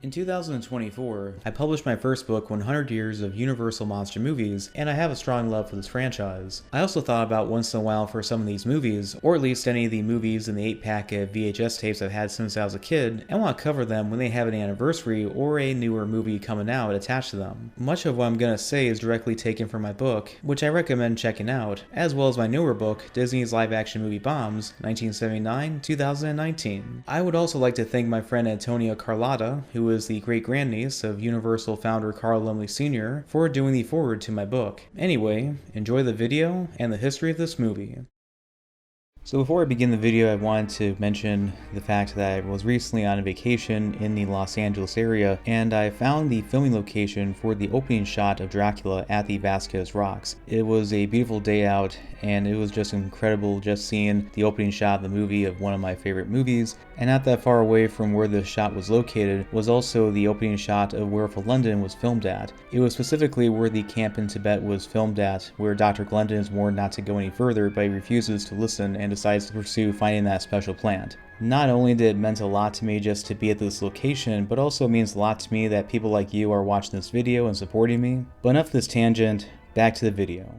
In 2024, I published my first book, 100 Years of Universal Monster Movies, and I have a strong love for this franchise. I also thought about once in a while for some of these movies, or at least any of the movies in the 8-pack of VHS tapes I've had since I was a kid, and want to cover them when they have an anniversary or a newer movie coming out attached to them. Much of what I'm going to say is directly taken from my book, which I recommend checking out, as well as my newer book, Disney's Live-Action Movie Bombs, 1979-2019. I would also like to thank my friend Antonia Carlotta, who is the great-grandniece of Universal founder Carl Laemmle Sr., for doing the foreword to my book. Anyway, enjoy the video and the history of this movie. So before I begin the video, I wanted to mention the fact that I was recently on a vacation in the Los Angeles area, and I found the filming location for the opening shot of Dracula at the Vasquez Rocks. It was a beautiful day out, and it was just incredible just seeing the opening shot of the movie of one of my favorite movies. And not that far away from where this shot was located was also the opening shot of where For London was filmed at. It was specifically where the camp in Tibet was filmed at, where Dr. Glendon is warned not to go any further, but he refuses to listen and decides to pursue finding that special plant. Not only did it meant a lot to me just to be at this location, but also means a lot to me that people like you are watching this video and supporting me. But enough of this tangent, back to the video.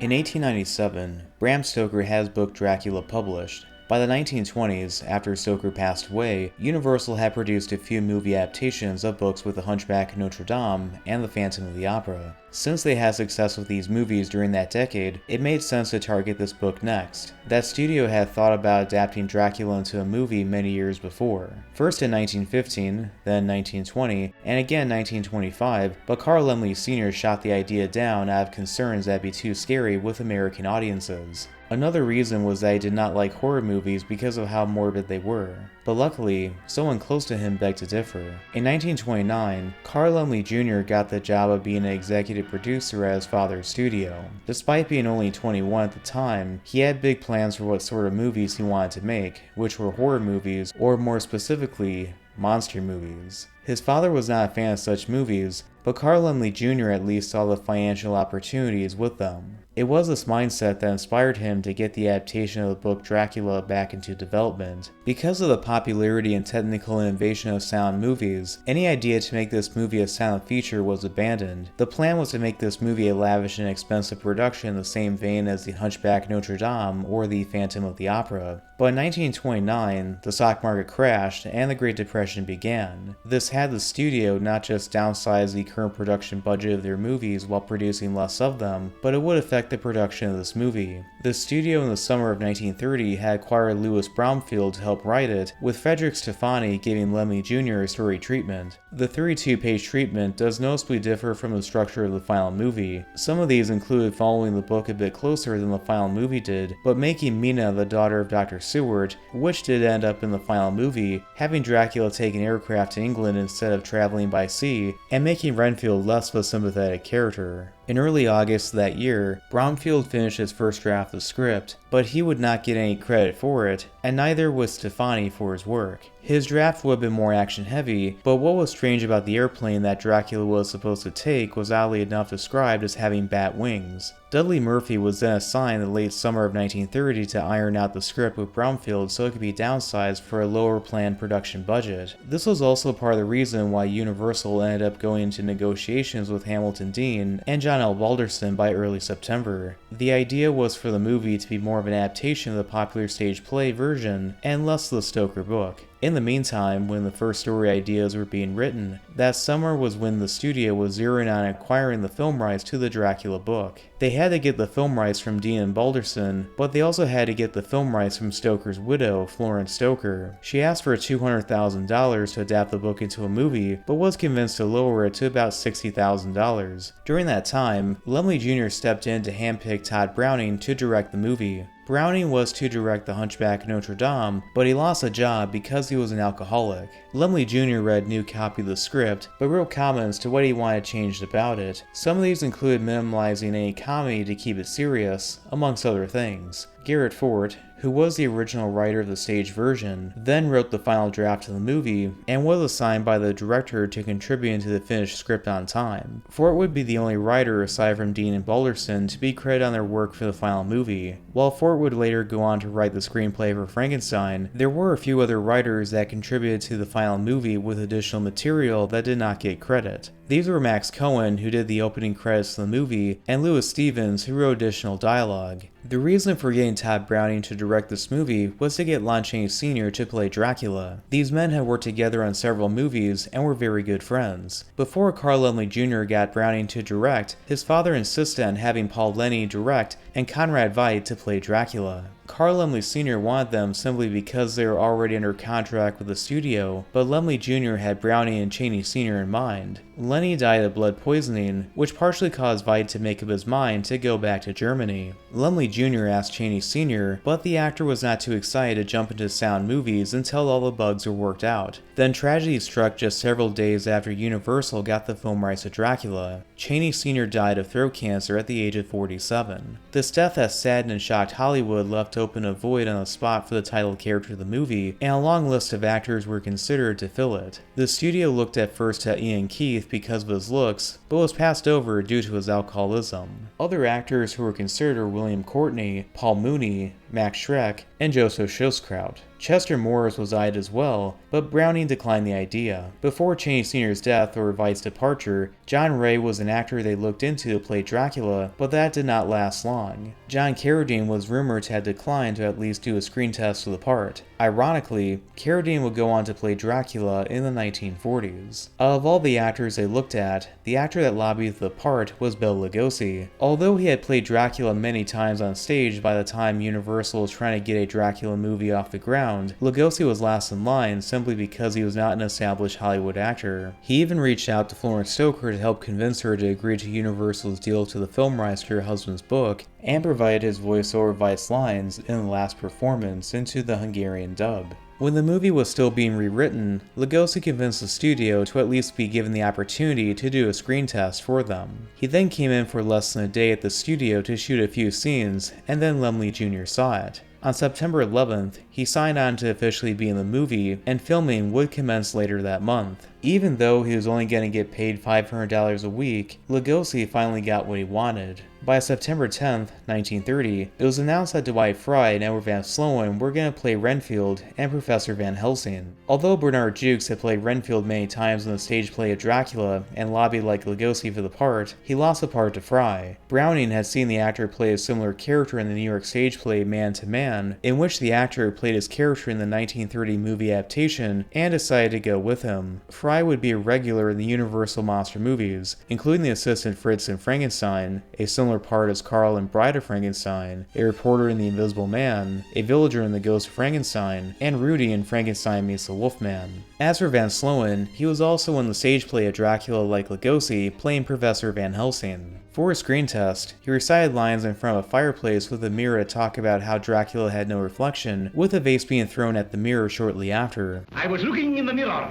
In 1897, Bram Stoker has book Dracula published. By the 1920s, after Stoker passed away, Universal had produced a few movie adaptations of books with The Hunchback of Notre Dame and The Phantom of the Opera. Since they had success with these movies during that decade, it made sense to target this book next. That studio had thought about adapting Dracula into a movie many years before. First in 1915, then 1920, and again 1925, but Carl Laemmle Sr. shot the idea down out of concerns that it'd be too scary with American audiences. Another reason was that he did not like horror movies because of how morbid they were. But luckily, someone close to him begged to differ. In 1929, Carl Laemmle Jr. got the job of being an executive producer at his father's studio. Despite being only 21 at the time, he had big plans for what sort of movies he wanted to make, which were horror movies, or more specifically, monster movies. His father was not a fan of such movies, but Carl Laemmle Jr. at least saw the financial opportunities with them. It was this mindset that inspired him to get the adaptation of the book Dracula back into development. Because of the popularity and technical innovation of silent movies, any idea to make this movie a silent feature was abandoned. The plan was to make this movie a lavish and expensive production in the same vein as The Hunchback of Notre Dame or The Phantom of the Opera. But in 1929, the stock market crashed and the Great Depression began. This had the studio not just downsize the current production budget of their movies while producing less of them, but it would affect the production of this movie. The studio in the summer of 1930 had acquired Louis Bromfield to help write it, with Frederick Stefani giving Laemmle Jr. a story treatment. The 32-page treatment does noticeably differ from the structure of the final movie. Some of these included following the book a bit closer than the final movie did, but making Mina the daughter of Dr. Seward, which did end up in the final movie, having Dracula take an aircraft to England instead of traveling by sea, and making Renfield less of a sympathetic character. In early August of that year, Bromfield finished his first draft of the script, but he would not get any credit for it, and neither was Stefani for his work. His draft would have been more action-heavy, but what was strange about the airplane that Dracula was supposed to take was oddly enough described as having bat wings. Dudley Murphy was then assigned in the late summer of 1930 to iron out the script with Bromfield so it could be downsized for a lower planned production budget. This was also part of the reason why Universal ended up going into negotiations with Hamilton Dean and John L. Balderston by early September. The idea was for the movie to be more of an adaptation of the popular stage play version and less of the Stoker book. In the meantime, when the first story ideas were being written, that summer was when the studio was zeroing on acquiring the film rights to the Dracula book. They had to get the film rights from Dean and Balderston, but they also had to get the film rights from Stoker's widow, Florence Stoker. She asked for $200,000 to adapt the book into a movie, but was convinced to lower it to about $60,000. During that time, Laemmle Jr. stepped in to handpick Todd Browning to direct the movie. Browning was to direct The Hunchback of Notre Dame, but he lost a job because he was an alcoholic. Laemmle Jr. read a new copy of the script, but wrote comments to what he wanted changed about it. Some of these included minimalizing any comedy to keep it serious, amongst other things. Garrett Fort, who was the original writer of the stage version, then wrote the final draft of the movie and was assigned by the director to contribute to the finished script on time. Fort would be the only writer aside from Dean and Balderson to be credited on their work for the final movie. While Fort would later go on to write the screenplay for Frankenstein, there were a few other writers that contributed to the final movie with additional material that did not get credit. These were Max Cohen, who did the opening credits of the movie, and Lewis Stevens, who wrote additional dialogue. The reason for getting Todd Browning to direct this movie was to get Lon Chaney Sr. to play Dracula. These men had worked together on several movies and were very good friends. Before Carl Laemmle Jr. got Browning to direct, his father insisted on having Paul Lenny direct and Conrad Veidt to play Dracula. Carl Laemmle Sr. wanted them simply because they were already under contract with the studio, but Laemmle Jr. had Browning and Chaney Sr. in mind. Lenny died of blood poisoning, which partially caused Veidt to make up his mind to go back to Germany. Laemmle Jr. asked Chaney Sr., but the actor was not too excited to jump into sound movies until all the bugs were worked out. Then tragedy struck just several days after Universal got the film rights to Dracula. Chaney Sr. died of throat cancer at the age of 47. This death that saddened and shocked Hollywood left open a void on the spot for the title character of the movie, and a long list of actors were considered to fill it. The studio looked at first at Ian Keith because of his looks, but was passed over due to his alcoholism. Other actors who were considered were William Courtney, Paul Mooney, Max Schreck, and Joseph Schoskraut. Chester Morris was eyed as well, but Browning declined the idea. Before Chaney Sr.'s death or Veidt's departure, John Ray was an actor they looked into to play Dracula, but that did not last long. John Carradine was rumored to have declined to at least do a screen test for the part. Ironically, Carradine would go on to play Dracula in the 1940s. Of all the actors they looked at, the actor that lobbied for the part was Bela Lugosi. Although he had played Dracula many times on stage by the time Universal was trying to get a Dracula movie off the ground, Lugosi was last in line simply because he was not an established Hollywood actor. He even reached out to Florence Stoker to help convince her to agree to Universal's deal to the film rights to her husband's book, and provided his voice over Veidt's lines in the last performance into the Hungarian dub. When the movie was still being rewritten, Lugosi convinced the studio to at least be given the opportunity to do a screen test for them. He then came in for less than a day at the studio to shoot a few scenes, and then Laemmle Jr. saw it. On September 11th, he signed on to officially be in the movie, and filming would commence later that month. Even though he was only going to get paid $500 a week, Lugosi finally got what he wanted. By September 10th, 1930, it was announced that Dwight Fry and Edward Van Sloan were going to play Renfield and Professor Van Helsing. Although Bernard Jukes had played Renfield many times in the stage play of Dracula and lobbied like Lugosi for the part, he lost the part to Fry. Browning had seen the actor play a similar character in the New York stage play Man to Man, in which the actor played his character in the 1930 movie adaptation, and decided to go with him. Fry would be a regular in the Universal monster movies, including the assistant Fritz in Frankenstein, a similar part as Carl in Bride of Frankenstein, a reporter in The Invisible Man, a villager in The Ghost of Frankenstein, and Rudy in Frankenstein Meets the Wolfman. As for Van Sloan, he was also in the stage play of Dracula like Lugosi, playing Professor Van Helsing. For a screen test, he recited lines in front of a fireplace with a mirror to talk about how Dracula had no reflection, with a vase being thrown at the mirror shortly after. I was looking in the mirror.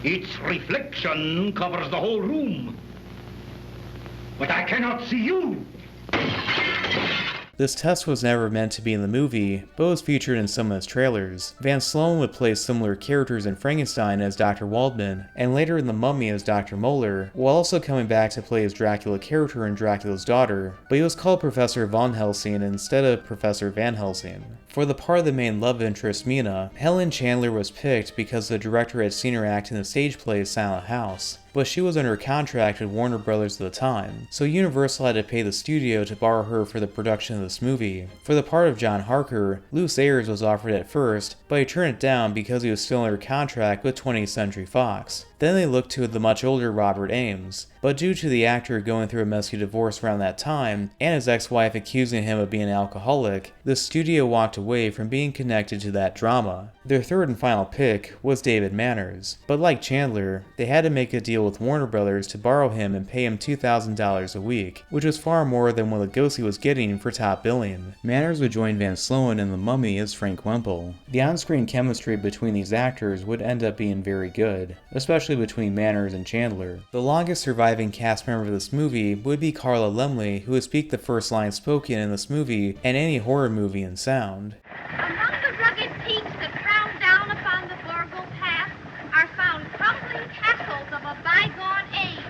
Its reflection covers the whole room. But I cannot see you. This test was never meant to be in the movie, but was featured in some of its trailers. Van Sloan would play similar characters in Frankenstein as Dr. Waldman, and later in The Mummy as Dr. Moeller, while also coming back to play his Dracula character in Dracula's Daughter, but he was called Professor Von Helsing instead of Professor Van Helsing. For the part of the main love interest, Mina, Helen Chandler was picked because the director had seen her act in the stage play Silent House, but she was under contract with Warner Brothers at the time, so Universal had to pay the studio to borrow her for the production of this movie. For the part of John Harker, Luce Ayres was offered at first, but he turned it down because he was still under contract with 20th Century Fox. Then they looked to the much older Robert Ames, but due to the actor going through a messy divorce around that time, and his ex-wife accusing him of being an alcoholic, the studio walked away from being connected to that drama. Their third and final pick was David Manners, but like Chandler, they had to make a deal with Warner Brothers to borrow him and pay him $2,000 a week, which was far more than what Lugosi was getting for top billing. Manners would join Van Sloan in The Mummy as Frank Wemple. The on-screen chemistry between these actors would end up being very good, especially between Manners and Chandler. The longest surviving surviving cast member of this movie would be Carla Lumley, who would speak the first line spoken in this movie and any horror movie in sound. Among the rugged peaks that frown down upon the Borgo Pass are found crumbling castles of a bygone age.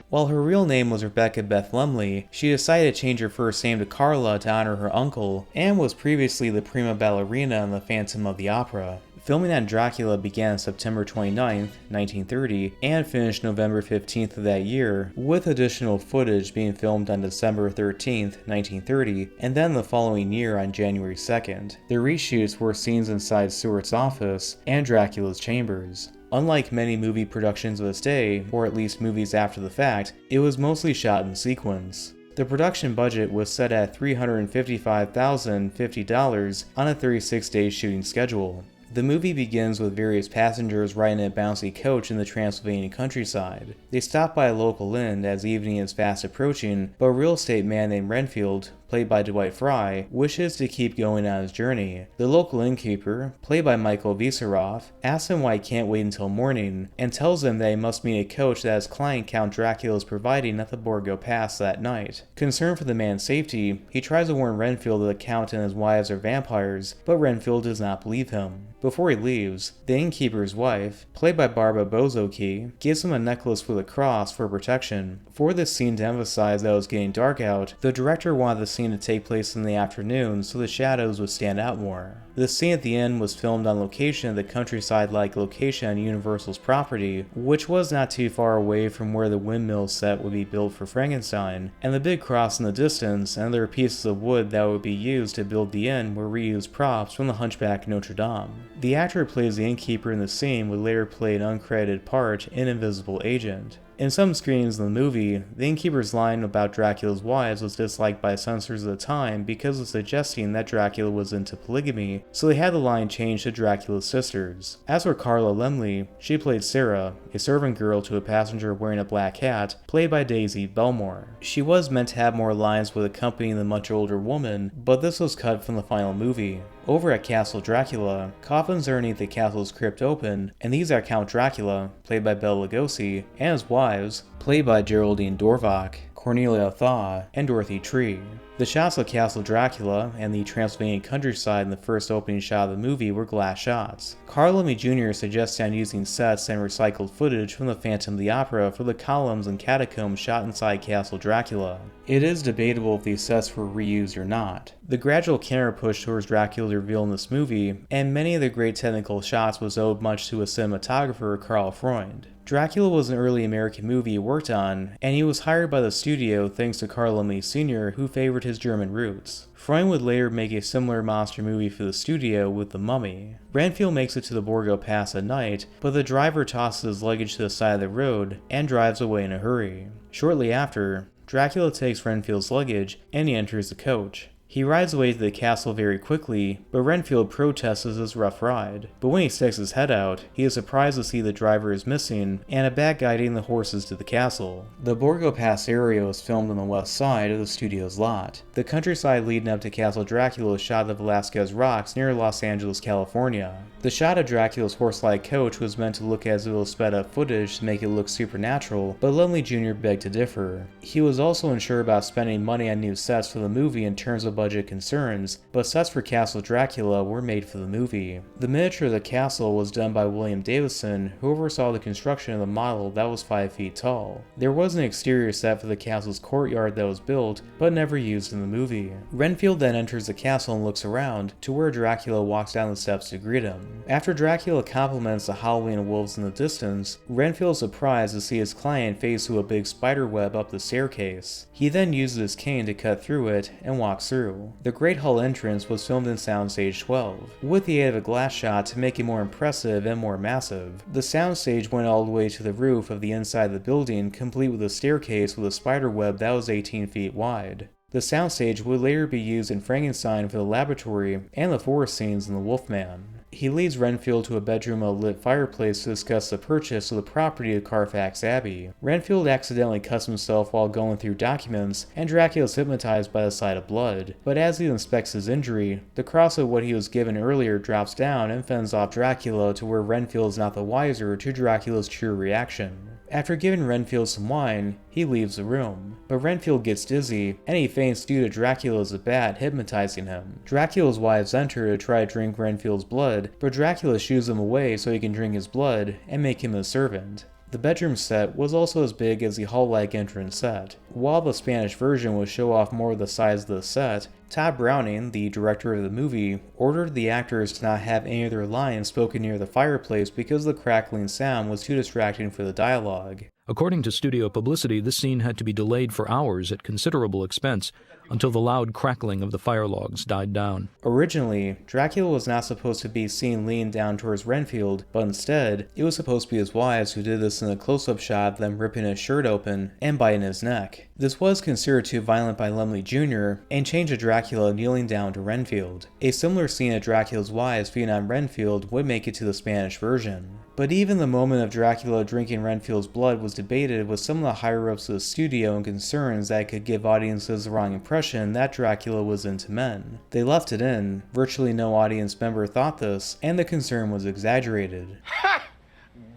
While her real name was Rebecca Beth Lumley, she decided to change her first name to Carla to honor her uncle, and was previously the prima ballerina in The Phantom of the Opera. Filming on Dracula began September 29, 1930, and finished November 15th of that year, with additional footage being filmed on December 13th, 1930, and then the following year on January 2nd. The reshoots were scenes inside Stewart's office and Dracula's chambers. Unlike many movie productions of this day, or at least movies after the fact, it was mostly shot in sequence. The production budget was set at $355,050 on a 36-day shooting schedule. The movie begins with various passengers riding a bouncy coach in the Transylvanian countryside. They stop by a local inn as evening is fast approaching, but a real estate man named Renfield, played by Dwight Fry, wishes to keep going on his journey. The local innkeeper, played by Michael Viseroff, asks him why he can't wait until morning, and tells him that he must meet a coach that his client Count Dracula is providing at the Borgo Pass that night. Concerned for the man's safety, he tries to warn Renfield that the Count and his wives are vampires, but Renfield does not believe him. Before he leaves, the innkeeper's wife, played by Barbara Bozoki, gives him a necklace with a cross for protection. For this scene to emphasize that it was getting dark out, the director wanted the scene to take place in the afternoon so the shadows would stand out more. The scene at the end was filmed on location at the countryside-like location on Universal's property, which was not too far away from where the windmill set would be built for Frankenstein, and the big cross in the distance and other pieces of wood that would be used to build the inn were reused props from the Hunchback of Notre Dame. The actor who plays the innkeeper in the scene would later play an uncredited part in Invisible Agent. In some screenings in the movie, the innkeeper's line about Dracula's wives was disliked by censors at the time because of suggesting that Dracula was into polygamy, so they had the line changed to Dracula's sisters. As for Carla Lumley, she played Sarah, a servant girl to a passenger wearing a black hat, played by Daisy Belmore. She was meant to have more lines with accompanying the much older woman, but this was cut from the final movie. Over at Castle Dracula, coffins underneath the castle's crypt open, and these are Count Dracula, played by Bela Lugosi, and his wives, played by Geraldine Dorvach, Cornelia Thaw, and Dorothy Tree. The shots of Castle Dracula and the Transylvanian countryside in the first opening shot of the movie were glass shots. Carl Laemmle Jr. suggested on using sets and recycled footage from the Phantom of the Opera for the columns and catacombs shot inside Castle Dracula. It is debatable if these sets were reused or not. The gradual camera push towards Dracula's reveal in this movie, and many of the great technical shots was owed much to a cinematographer, Karl Freund. Dracula was an early American movie he worked on, and he was hired by the studio thanks to Carl Laemmle Sr., who favored his German roots. Freund would later make a similar monster movie for the studio with The Mummy. Renfield makes it to the Borgo Pass at night, but the driver tosses his luggage to the side of the road and drives away in a hurry. Shortly after, Dracula takes Renfield's luggage and he enters the coach. He rides away to the castle very quickly, but Renfield protests his rough ride. But when he sticks his head out, he is surprised to see the driver is missing and a bat guiding the horses to the castle. The Borgo Pass area was filmed on the west side of the studio's lot. The countryside leading up to Castle Dracula was shot at the Velasquez Rocks near Los Angeles, California. The shot of Dracula's horse-like coach was meant to look as if it was sped up footage to make it look supernatural, but Laemmle Jr. begged to differ. He was also unsure about spending money on new sets for the movie in terms of budget concerns, but sets for Castle Dracula were made for the movie. The miniature of the castle was done by William Davison, who oversaw the construction of the model that was 5 feet tall. There was an exterior set for the castle's courtyard that was built, but never used in the movie. Renfield then enters the castle and looks around, to where Dracula walks down the steps to greet him. After Dracula compliments the howling of wolves in the distance, Renfield is surprised to see his client face to a big spider web up the staircase. He then uses his cane to cut through it and walks through. The Great Hall entrance was filmed in Soundstage 12, with the aid of a glass shot to make it more impressive and more massive. The soundstage went all the way to the roof of the inside of the building, complete with a staircase with a spider web that was 18 feet wide. The soundstage would later be used in Frankenstein for the laboratory and the forest scenes in The Wolfman. He leads Renfield to a bedroom with a lit fireplace to discuss the purchase of the property of Carfax Abbey. Renfield accidentally cuts himself while going through documents, and Dracula is hypnotized by the sight of blood. But as he inspects his injury, the cross of what he was given earlier drops down and fends off Dracula to where Renfield is not the wiser to Dracula's true reaction. After giving Renfield some wine, he leaves the room. But Renfield gets dizzy, and he faints due to Dracula as a bat hypnotizing him. Dracula's wives enter to try to drink Renfield's blood, but Dracula shoos them away so he can drink his blood and make him a servant. The bedroom set was also as big as the hall-like entrance set. While the Spanish version would show off more of the size of the set, Todd Browning, the director of the movie, ordered the actors to not have any of their lines spoken near the fireplace because the crackling sound was too distracting for the dialogue. According to studio publicity, this scene had to be delayed for hours at considerable expense until the loud crackling of the fire logs died down. Originally, Dracula was not supposed to be seen leaning down towards Renfield, but instead, it was supposed to be his wives who did this in a close-up shot of them ripping his shirt open and biting his neck. This was considered too violent by Laemmle Jr. and changed to Dracula kneeling down to Renfield. A similar scene of Dracula's wives feeding on Renfield would make it to the Spanish version. But even the moment of Dracula drinking Renfield's blood was debated with some of the higher-ups of the studio and concerns that it could give audiences the wrong impression that Dracula was into men. They left it in, virtually no audience member thought this, and the concern was exaggerated. Ha!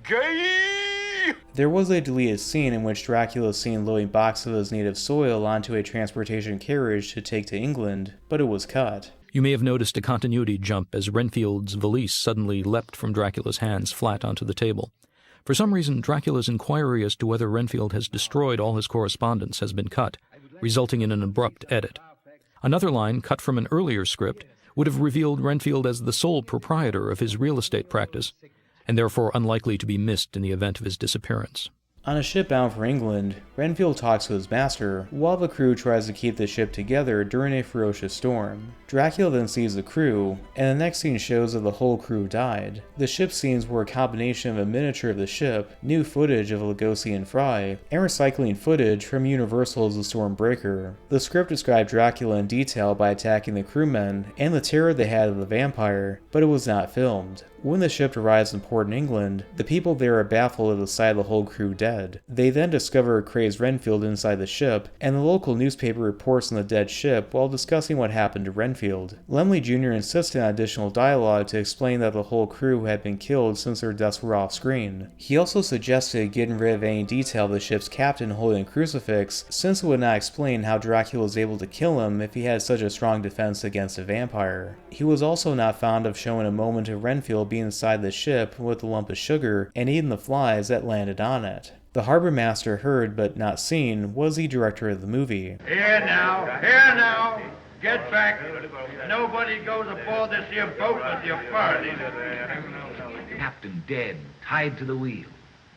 Gay! There was a deleted scene in which Dracula is seen loading boxes of his native soil onto a transportation carriage to take to England, but it was cut. You may have noticed a continuity jump as Renfield's valise suddenly leapt from Dracula's hands flat onto the table. For some reason, Dracula's inquiry as to whether Renfield has destroyed all his correspondence has been cut, resulting in an abrupt edit. Another line, cut from an earlier script, would have revealed Renfield as the sole proprietor of his real estate practice, and therefore unlikely to be missed in the event of his disappearance. On a ship bound for England, Renfield talks to his master, while the crew tries to keep the ship together during a ferocious storm. Dracula then sees the crew, and the next scene shows that the whole crew died. The ship scenes were a combination of a miniature of the ship, new footage of Lugosi and Fry, and recycling footage from Universal's The Stormbreaker. The script described Dracula in detail by attacking the crewmen and the terror they had of the vampire, but it was not filmed. When the ship arrives in port in England, the people there are baffled at the sight of the whole crew dead. They then discover a crazed Renfield inside the ship, and the local newspaper reports on the dead ship while discussing what happened to Renfield. Laemmle Jr. insisted on additional dialogue to explain that the whole crew had been killed since their deaths were off screen. He also suggested getting rid of any detail of the ship's captain holding a crucifix, since it would not explain how Dracula was able to kill him if he had such a strong defense against a vampire. He was also not fond of showing a moment of Renfield being inside the ship with a lump of sugar and eating the flies that landed on it. The harbor master, heard but not seen, was the director of the movie. Here now, get back. Nobody goes aboard this here boat with your party. Captain dead, tied to the wheel.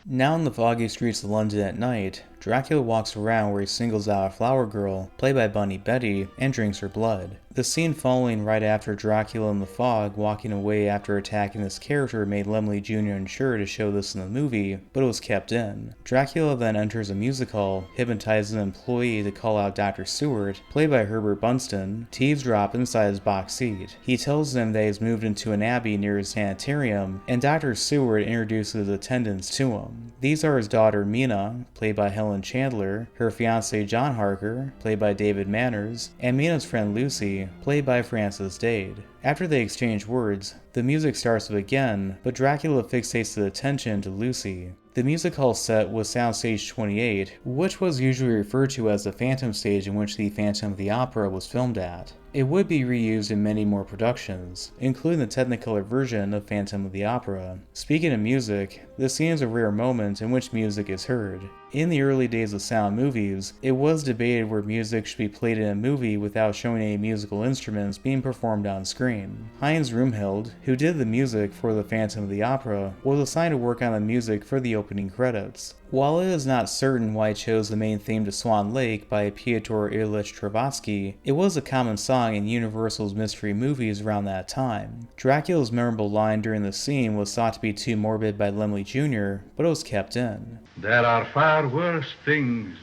Now in the foggy streets of London at night, Dracula walks around where he singles out a flower girl, played by Bunny Betty, and drinks her blood. The scene following right after Dracula in the fog walking away after attacking this character made Laemmle Jr. unsure to show this in the movie, but it was kept in. Dracula then enters a music hall, hypnotizes an employee to call out Dr. Seward, played by Herbert Bunston, to eavesdrop inside his box seat. He tells them that he's moved into an abbey near his sanitarium, and Dr. Seward introduces attendants to him. These are his daughter Mina, played by Helen Chandler, her fiancé John Harker, played by David Manners, and Mina's friend Lucy, played by Frances Dade. After they exchange words, the music starts up again, but Dracula fixates his attention to Lucy. The music hall set was Soundstage 28, which was usually referred to as the Phantom Stage in which the Phantom of the Opera was filmed at. It would be reused in many more productions, including the Technicolor version of Phantom of the Opera. Speaking of music, this scene is a rare moment in which music is heard. In the early days of sound movies, it was debated where music should be played in a movie without showing any musical instruments being performed on screen. Heinz Rumhild, who did the music for the Phantom of the Opera, was assigned to work on the music for the opening credits. While it is not certain why he chose the main theme to Swan Lake by Piotr Ilyich Stravinsky, it was a common song in Universal's mystery movies around that time. Dracula's memorable line during the scene was thought to be too morbid by Laemmle Jr., but it was kept in. There are far worse things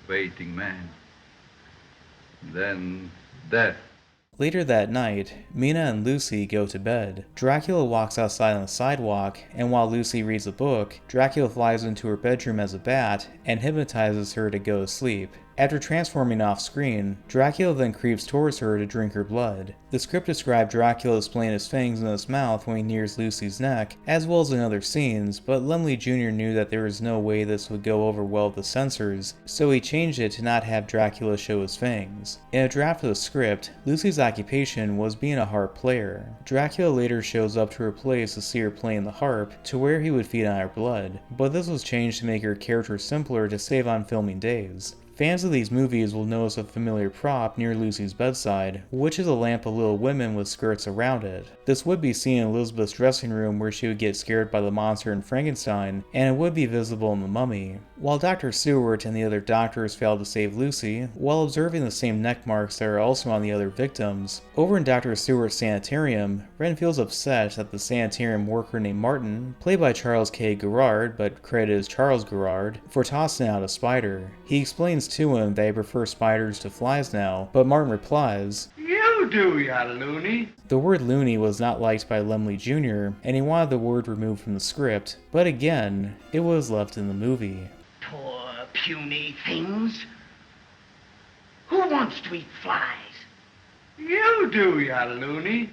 waiting man than death. Later that night, Mina and Lucy go to bed. Dracula walks outside on the sidewalk, and while Lucy reads a book, Dracula flies into her bedroom as a bat and hypnotizes her to go to sleep. After transforming off-screen, Dracula then creeps towards her to drink her blood. The script described Dracula displaying his fangs in his mouth when he nears Lucy's neck, as well as in other scenes, but Lemley Jr. knew that there was no way this would go over well with the censors, so he changed it to not have Dracula show his fangs. In a draft of the script, Lucy's occupation was being a harp player. Dracula later shows up to her place to see her playing the harp, to where he would feed on her blood, but this was changed to make her character simpler to save on filming days. Fans of these movies will notice a familiar prop near Lucy's bedside, which is a lamp of Little Women with skirts around it. This would be seen in Elizabeth's dressing room where she would get scared by the monster in Frankenstein, and it would be visible in The Mummy. While Dr. Stewart and the other doctors failed to save Lucy, while observing the same neck marks that are also on the other victims, over in Dr. Stewart's sanitarium, Renfield's upset that the sanitarium worker named Martin, played by Charles K. Gerard, but credited as Charles Gerard, for tossing out a spider. He explains to him that he prefers spiders to flies now, but Martin replies, You do, ya loony. The word loony was not liked by Lemley Jr., and he wanted the word removed from the script, but again, it was left in the movie. Poor, puny things. Who wants to eat flies? You do, ya loony.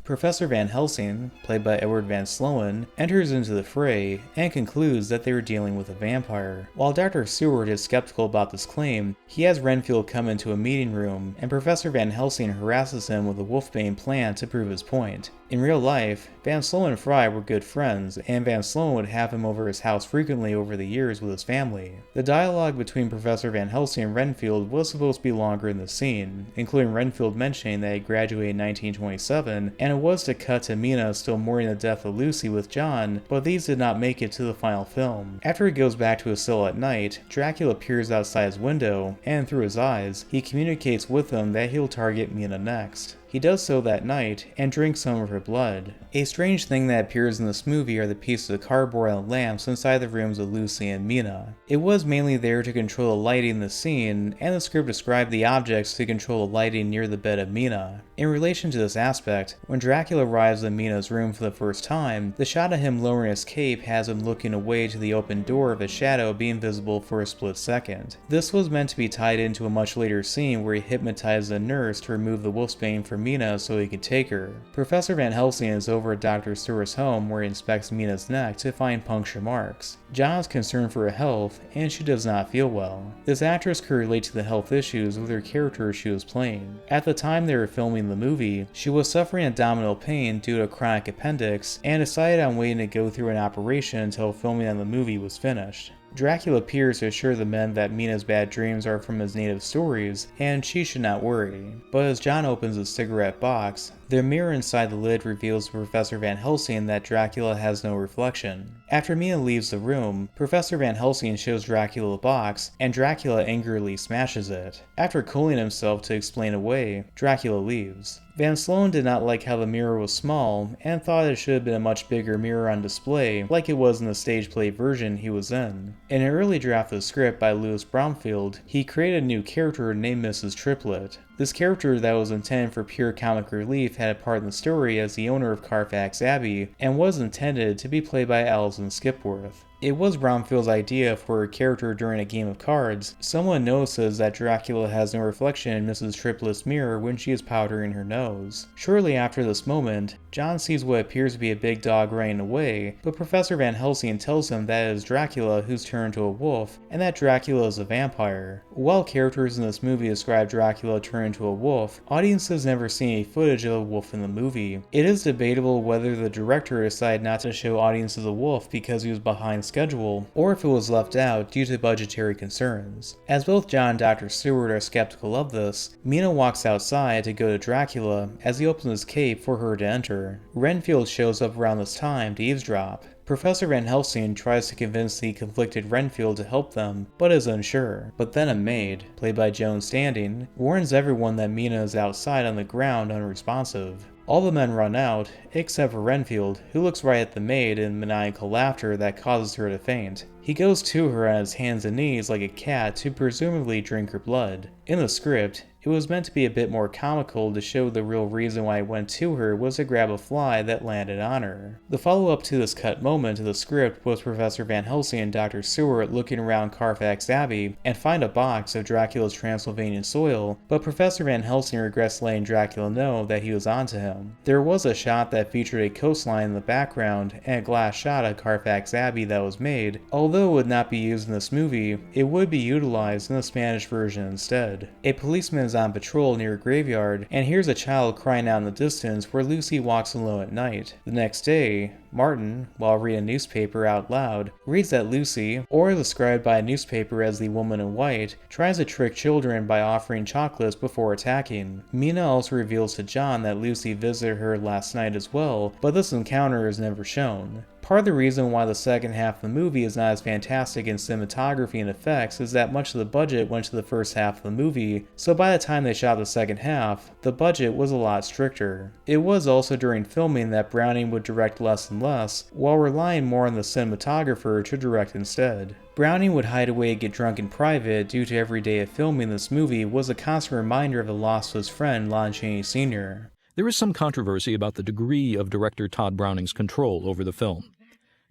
Professor Van Helsing, played by Edward Van Sloan, enters into the fray and concludes that they were dealing with a vampire. While Dr. Stewart is skeptical about this claim, he has Renfield come into a meeting room, and Professor Van Helsing harasses him with a wolfbane plan to prove his point. In real life, Van Sloan and Fry were good friends, and Van Sloan would have him over his house frequently over the years with his family. The dialogue between Professor Van Helsing and Renfield was supposed to be longer in the scene, including Renfield mentioning that he graduated in 1927, and it was to cut to Mina still mourning the death of Lucy with John, but these did not make it to the final film. After he goes back to his cell at night, Dracula appears outside his window, and through his eyes, he communicates with him that he'll target Mina next. He does so that night, and drinks some of her blood. A strange thing that appears in this movie are the pieces of cardboard and lamps inside the rooms of Lucy and Mina. It was mainly there to control the lighting in the scene, and the script described the objects to control the lighting near the bed of Mina. In relation to this aspect, when Dracula arrives in Mina's room for the first time, the shot of him lowering his cape has him looking away to the open door of a shadow being visible for a split second. This was meant to be tied into a much later scene where he hypnotizes a nurse to remove the wolfsbane from Mina so he could take her. Professor Van Helsing is over at Dr. Stewart's home where he inspects Mina's neck to find puncture marks. John is concerned for her health, and she does not feel well. This actress could relate to the health issues with her character she was playing. At the time they were filming the movie, she was suffering abdominal pain due to a chronic appendix, and decided on waiting to go through an operation until filming on the movie was finished. Dracula appears to assure the men that Mina's bad dreams are from his native stories, and she should not worry. But as John opens his cigarette box, the mirror inside the lid reveals to Professor Van Helsing that Dracula has no reflection. After Mina leaves the room, Professor Van Helsing shows Dracula the box, and Dracula angrily smashes it. After cooling himself to explain away, Dracula leaves. Van Sloan did not like how the mirror was small, and thought it should have been a much bigger mirror on display, like it was in the stage play version he was in. In an early draft of the script by Louis Bromfield, he created a new character named Mrs. Triplet. This character that was intended for pure comic relief had a part in the story as the owner of Carfax Abbey, and was intended to be played by Alison Skipworth. It was Bromfield's idea for a character during a game of cards. Someone notices that Dracula has no reflection in Mrs. Triplet's mirror when she is powdering her nose. Shortly after this moment, John sees what appears to be a big dog running away, but Professor Van Helsing tells him that it is Dracula who's turned to a wolf, and that Dracula is a vampire. While characters in this movie describe Dracula turning into a wolf, audiences never see any footage of a wolf in the movie. It is debatable whether the director decided not to show audiences a wolf because he was behind schedule, or if it was left out due to budgetary concerns. As both John and Dr. Stewart are skeptical of this, Mina walks outside to go to Dracula as he opens his cape for her to enter. Renfield shows up around this time to eavesdrop. Professor Van Helsing tries to convince the conflicted Renfield to help them, but is unsure. But then a maid, played by Joan Standing, warns everyone that Mina is outside on the ground unresponsive. All the men run out, except for Renfield, who looks right at the maid in maniacal laughter that causes her to faint. He goes to her on his hands and knees like a cat to presumably drink her blood. In the script, it was meant to be a bit more comical to show the real reason why he went to her was to grab a fly that landed on her. The follow-up to this cut moment of the script was Professor Van Helsing and Dr. Seward looking around Carfax Abbey and find a box of Dracula's Transylvanian soil, but Professor Van Helsing regrets letting Dracula know that he was onto him. There was a shot that featured a coastline in the background and a glass shot of Carfax Abbey that was made. Although it would not be used in this movie, it would be utilized in the Spanish version instead. A policeman is on patrol near a graveyard and hears a child crying out in the distance where Lucy walks alone at night. The next day, Martin, while reading a newspaper out loud, reads that Lucy, or described by a newspaper as the woman in white, tries to trick children by offering chocolates before attacking. Mina also reveals to John that Lucy visited her last night as well, but this encounter is never shown. Part of the reason why the second half of the movie is not as fantastic in cinematography and effects is that much of the budget went to the first half of the movie, so by the time they shot the second half, the budget was a lot stricter. It was also during filming that Browning would direct less and less, while relying more on the cinematographer to direct instead. Browning would hide away and get drunk in private due to every day of filming this movie was a constant reminder of the loss of his friend Lon Chaney Sr. There is some controversy about the degree of director Todd Browning's control over the film.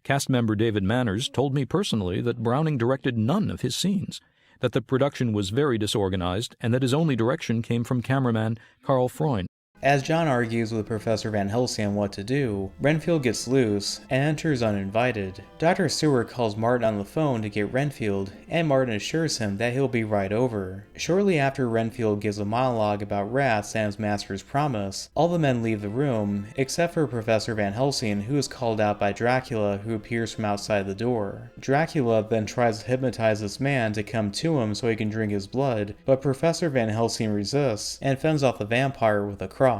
Cast member David Manners told me personally that Browning directed none of his scenes, that the production was very disorganized, and that his only direction came from cameraman Carl Freund. As John argues with Professor Van Helsing on what to do, Renfield gets loose and enters uninvited. Dr. Seward calls Martin on the phone to get Renfield, and Martin assures him that he'll be right over. Shortly after Renfield gives a monologue about rats and his master's promise, all the men leave the room, except for Professor Van Helsing, who is called out by Dracula, who appears from outside the door. Dracula then tries to hypnotize this man to come to him so he can drink his blood, but Professor Van Helsing resists and fends off the vampire with a cross.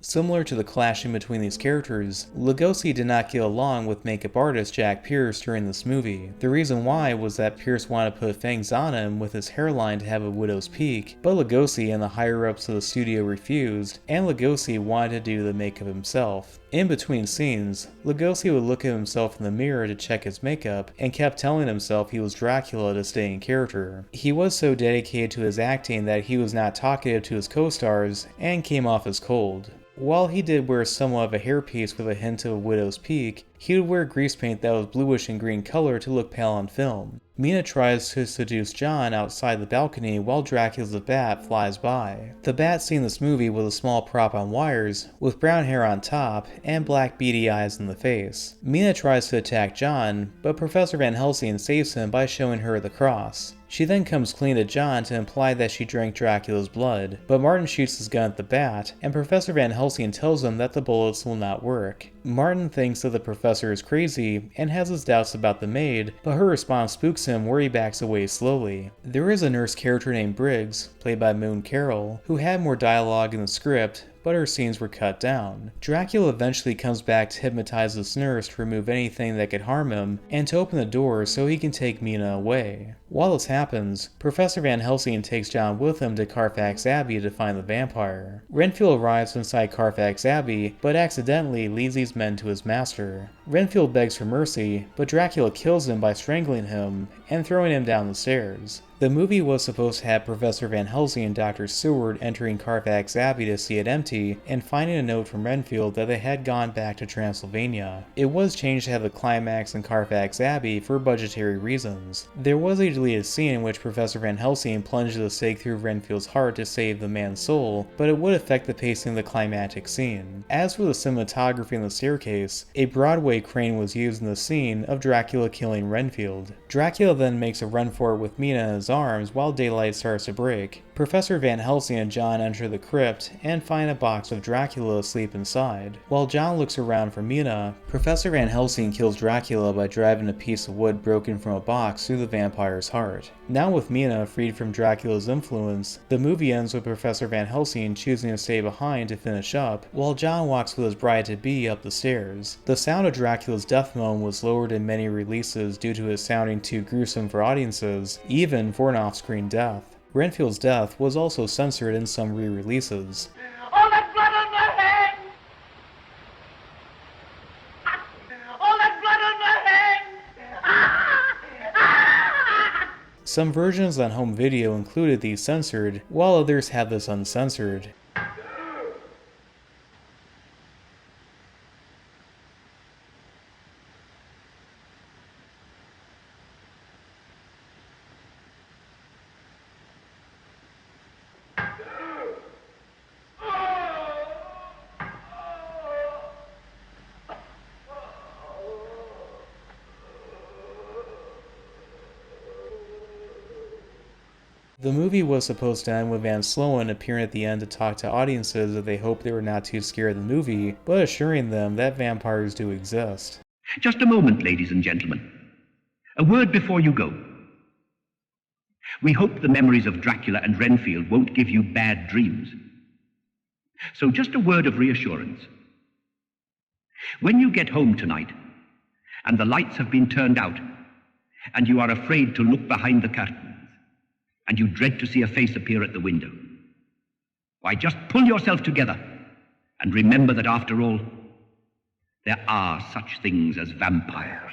Similar to the clashing between these characters, Lugosi did not get along with makeup artist Jack Pierce during this movie. The reason why was that Pierce wanted to put fangs on him with his hairline to have a widow's peak, but Lugosi and the higher-ups of the studio refused, and Lugosi wanted to do the makeup himself. In between scenes, Lugosi would look at himself in the mirror to check his makeup, and kept telling himself he was Dracula to stay in character. He was so dedicated to his acting that he was not talkative to his co-stars, and came off as cold. While he did wear somewhat of a hairpiece with a hint of a widow's peak, he would wear grease paint that was bluish and green color to look pale on film. Mina tries to seduce John outside the balcony while Dracula's bat flies by. The bat seen in this movie was a small prop on wires, with brown hair on top and black beady eyes in the face. Mina tries to attack John, but Professor Van Helsing saves him by showing her the cross. She then comes clean to John to imply that she drank Dracula's blood, but Martin shoots his gun at the bat, and Professor Van Helsing tells him that the bullets will not work. Martin thinks that the professor is crazy and has his doubts about the maid, but her response spooks him where he backs away slowly. There is a nurse character named Briggs, played by Moon Carroll, who had more dialogue in the script, but her scenes were cut down. Dracula eventually comes back to hypnotize this nurse to remove anything that could harm him, and to open the door so he can take Mina away. While this happens, Professor Van Helsing takes John with him to Carfax Abbey to find the vampire. Renfield arrives inside Carfax Abbey, but accidentally leads these men to his master. Renfield begs for mercy, but Dracula kills him by strangling him and throwing him down the stairs. The movie was supposed to have Professor Van Helsing and Dr. Seward entering Carfax Abbey to see it empty and finding a note from Renfield that they had gone back to Transylvania. It was changed to have the climax in Carfax Abbey for budgetary reasons. There was a deleted scene in which Professor Van Helsing plunges a stake through Renfield's heart to save the man's soul, but it would affect the pacing of the climactic scene. As for the cinematography in the staircase, a Broadway crane was used in the scene of Dracula killing Renfield. Dracula then makes a run for it with Mina in his arms while daylight starts to break. Professor Van Helsing and John enter the crypt and find a box of Dracula asleep inside. While John looks around for Mina, Professor Van Helsing kills Dracula by driving a piece of wood broken from a box through the vampire's heart. Now with Mina freed from Dracula's influence, the movie ends with Professor Van Helsing choosing to stay behind to finish up, while John walks with his bride-to-be up the stairs. The sound of Dracula's death moan was lowered in many releases due to it sounding too gruesome for audiences, even for an off-screen death. Renfield's death was also censored in some re-releases. All that blood on my hands! All that blood on my hands! Some versions on home video included these censored, while others had this uncensored. The movie was supposed to end with Van Sloan appearing at the end to talk to audiences that they hoped they were not too scared of the movie, but assuring them that vampires do exist. Just a moment, ladies and gentlemen. A word before you go. We hope the memories of Dracula and Renfield won't give you bad dreams. So just a word of reassurance. When you get home tonight, and the lights have been turned out, and you are afraid to look behind the curtains, and you dread to see a face appear at the window, why, just pull yourself together and remember that after all, there are such things as vampires.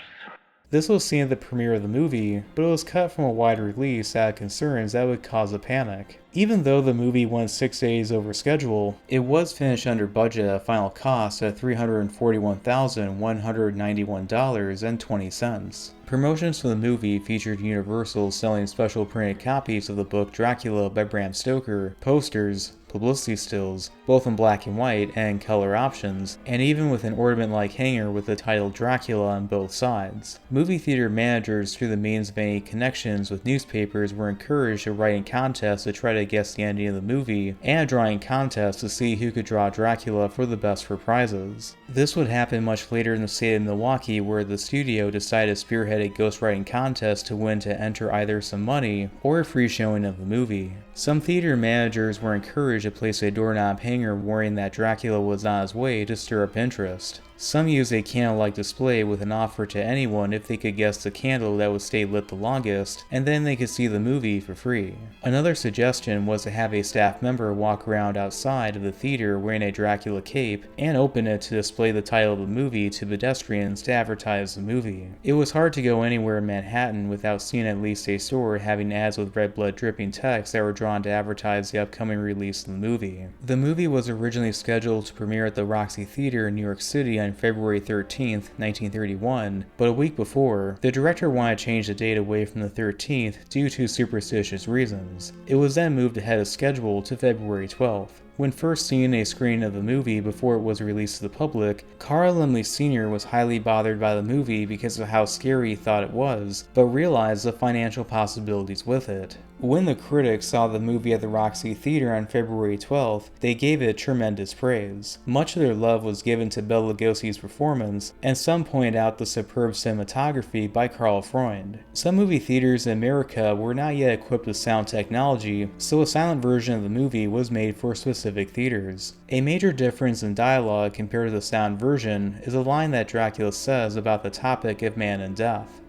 This was seen at the premiere of the movie, but it was cut from a wide release out of concerns that would cause a panic. Even though the movie went 6 days over schedule, it was finished under budget at a final cost at $341,191.20. Promotions for the movie featured Universal selling special printed copies of the book Dracula by Bram Stoker, posters, publicity stills, both in black and white and color options, and even with an ornament-like hanger with the title Dracula on both sides. Movie theater managers, through the means of any connections with newspapers, were encouraged to write in contests to try to guess the ending of the movie, and a drawing contest to see who could draw Dracula for the best for prizes. This would happen much later in the state of Milwaukee, where the studio decided to spearhead a ghostwriting contest to win to enter either some money or a free showing of the movie. Some theater managers were encouraged to place a doorknob hanger warning that Dracula was on his way to stir up interest. Some used a candle-like display with an offer to anyone if they could guess the candle that would stay lit the longest, and then they could see the movie for free. Another suggestion was to have a staff member walk around outside of the theater wearing a Dracula cape and open it to display the title of the movie to pedestrians to advertise the movie. It was hard to go anywhere in Manhattan without seeing at least a store having ads with red blood dripping text that were drawn to advertise the upcoming release of the movie. The movie was originally scheduled to premiere at the Roxy Theater in New York City on February 13th, 1931, but a week before, the director wanted to change the date away from the 13th due to superstitious reasons. It was then moved ahead of schedule to February 12th. When first seeing a screening of the movie before it was released to the public, Carl Laemmle Sr. was highly bothered by the movie because of how scary he thought it was, but realized the financial possibilities with it. When the critics saw the movie at the Roxy Theater on February 12th, they gave it tremendous praise. Much of their love was given to Bela Lugosi's performance, and some pointed out the superb cinematography by Karl Freund. Some movie theaters in America were not yet equipped with sound technology, so a silent version of the movie was made for specific theaters. A major difference in dialogue compared to the sound version is a line that Dracula says about the topic of man and death.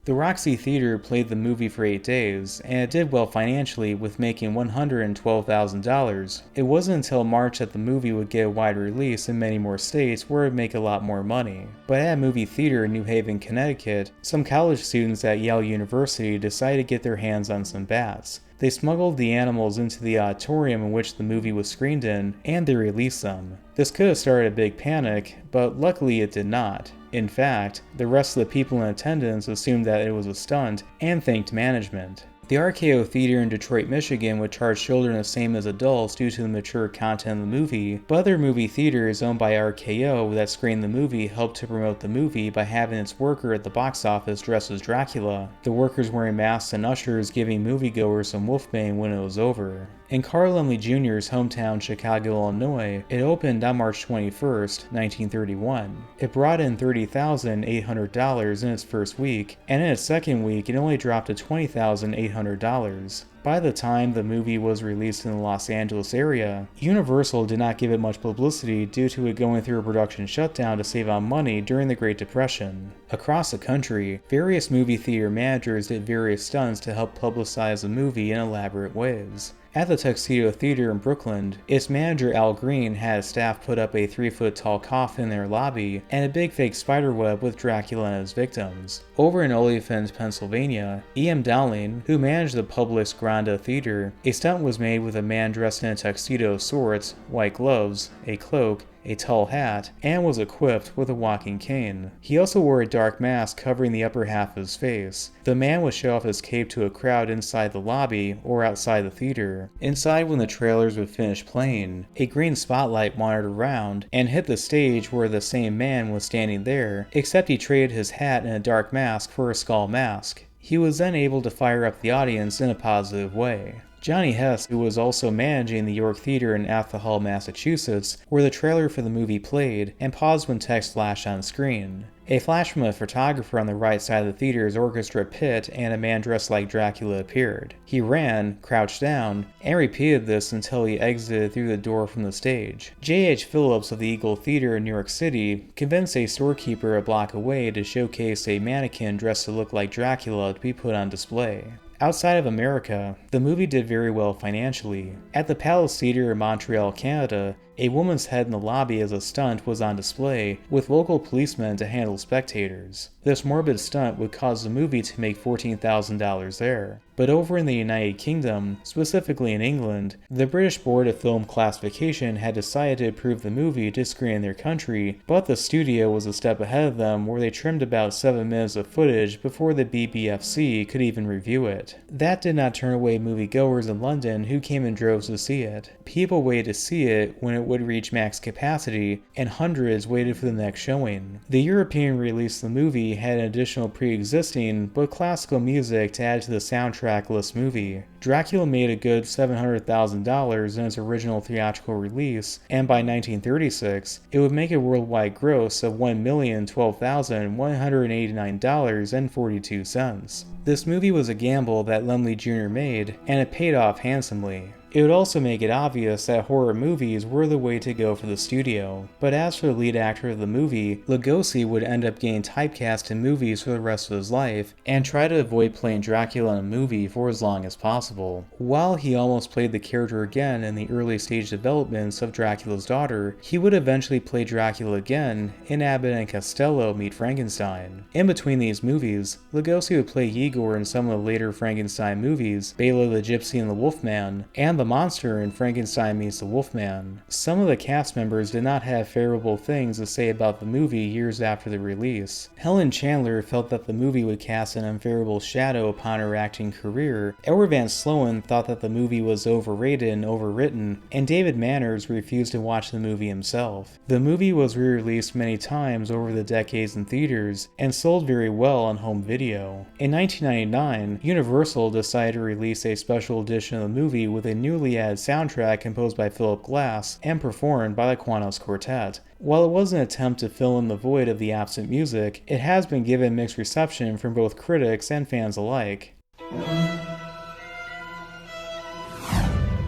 The Roxy Theater played the movie for 8 days, and it did well financially with making $112,000. It wasn't until March that the movie would get a wide release in many more states where it would make a lot more money. But at a movie theater in New Haven, Connecticut, some college students at Yale University decided to get their hands on some bats. They smuggled the animals into the auditorium in which the movie was screened in, and they released them. This could have started a big panic, but luckily it did not. In fact, the rest of the people in attendance assumed that it was a stunt and thanked management. The RKO Theater in Detroit, Michigan would charge children the same as adults due to the mature content of the movie, but other movie theaters owned by RKO that screened the movie helped to promote the movie by having its worker at the box office dressed as Dracula, the workers wearing masks and ushers giving moviegoers some wolfbane when it was over. In Carl Laemmle Jr.'s hometown Chicago, Illinois, it opened on March 21st, 1931. It brought in $30,800 in its first week, and in its second week it only dropped to $20,800. By the time the movie was released in the Los Angeles area, Universal did not give it much publicity due to it going through a production shutdown to save on money during the Great Depression. Across the country, various movie theater managers did various stunts to help publicize the movie in elaborate ways. At the Tuxedo Theater in Brooklyn, its manager Al Green had his staff put up a 3-foot-tall coffin in their lobby and a big fake spiderweb with Dracula and his victims. Over in Oliphant, Pennsylvania, E.M. Dowling, who managed the Publix Granda Theater, a stunt was made with a man dressed in a tuxedo of sorts, white gloves, a cloak, a tall hat, and was equipped with a walking cane. He also wore a dark mask covering the upper half of his face. The man would show off his cape to a crowd inside the lobby or outside the theater. Inside, when the trailers would finish playing, a green spotlight wandered around and hit the stage where the same man was standing there, except he traded his hat and a dark mask for a skull mask. He was then able to fire up the audience in a positive way. Johnny Hess, who was also managing the York Theater in Athol, Massachusetts, where the trailer for the movie played, and paused when text flashed on screen. A flash from a photographer on the right side of the theater's orchestra pit and a man dressed like Dracula appeared. He ran, crouched down, and repeated this until he exited through the door from the stage. J.H. Phillips of the Eagle Theater in New York City convinced a storekeeper a block away to showcase a mannequin dressed to look like Dracula to be put on display. Outside of America, the movie did very well financially. At the Palace Theatre in Montreal, Canada, a woman's head in the lobby as a stunt was on display, with local policemen to handle spectators. This morbid stunt would cause the movie to make $14,000 there. But over in the United Kingdom, specifically in England, the British Board of Film Classification had decided to approve the movie to screen in their country, but the studio was a step ahead of them where they trimmed about 7 minutes of footage before the BBFC could even review it. That did not turn away moviegoers in London who came in droves to see it. People waited to see it when it would reach max capacity, and hundreds waited for the next showing. The European release of the movie had an additional pre-existing but classical music to add to the soundtrackless movie. Dracula made a good $700,000 in its original theatrical release, and by 1936, it would make a worldwide gross of $1,012,189.42. This movie was a gamble that Laemmle Jr. made, and it paid off handsomely. It would also make it obvious that horror movies were the way to go for the studio. But as for the lead actor of the movie, Lugosi would end up getting typecast in movies for the rest of his life, and try to avoid playing Dracula in a movie for as long as possible. While he almost played the character again in the early stage developments of Dracula's Daughter, he would eventually play Dracula again in Abbott and Costello Meet Frankenstein. In between these movies, Lugosi would play Igor in some of the later Frankenstein movies, Bela the Gypsy and the Wolfman, and the monster in Frankenstein Meets the Wolfman. Some of the cast members did not have favorable things to say about the movie years after the release. Helen Chandler felt that the movie would cast an unfavorable shadow upon her acting career, Edward Van Sloan thought that the movie was overrated and overwritten, and David Manners refused to watch the movie himself. The movie was re-released many times over the decades in theaters, and sold very well on home video. In 1999, Universal decided to release a special edition of the movie with a newly added soundtrack composed by Philip Glass and performed by the Quanos Quartet. While it was an attempt to fill in the void of the absent music, it has been given mixed reception from both critics and fans alike.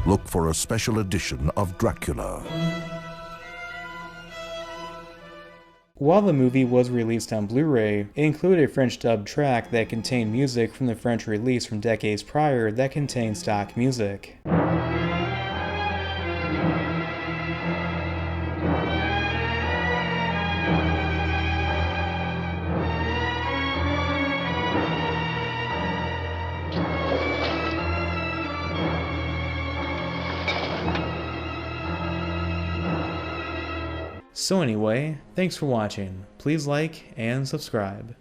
Look for a special edition of Dracula. While the movie was released on Blu-ray, it included a French dubbed track that contained music from the French release from decades prior that contained stock music. So anyway, thanks for watching. Please like and subscribe.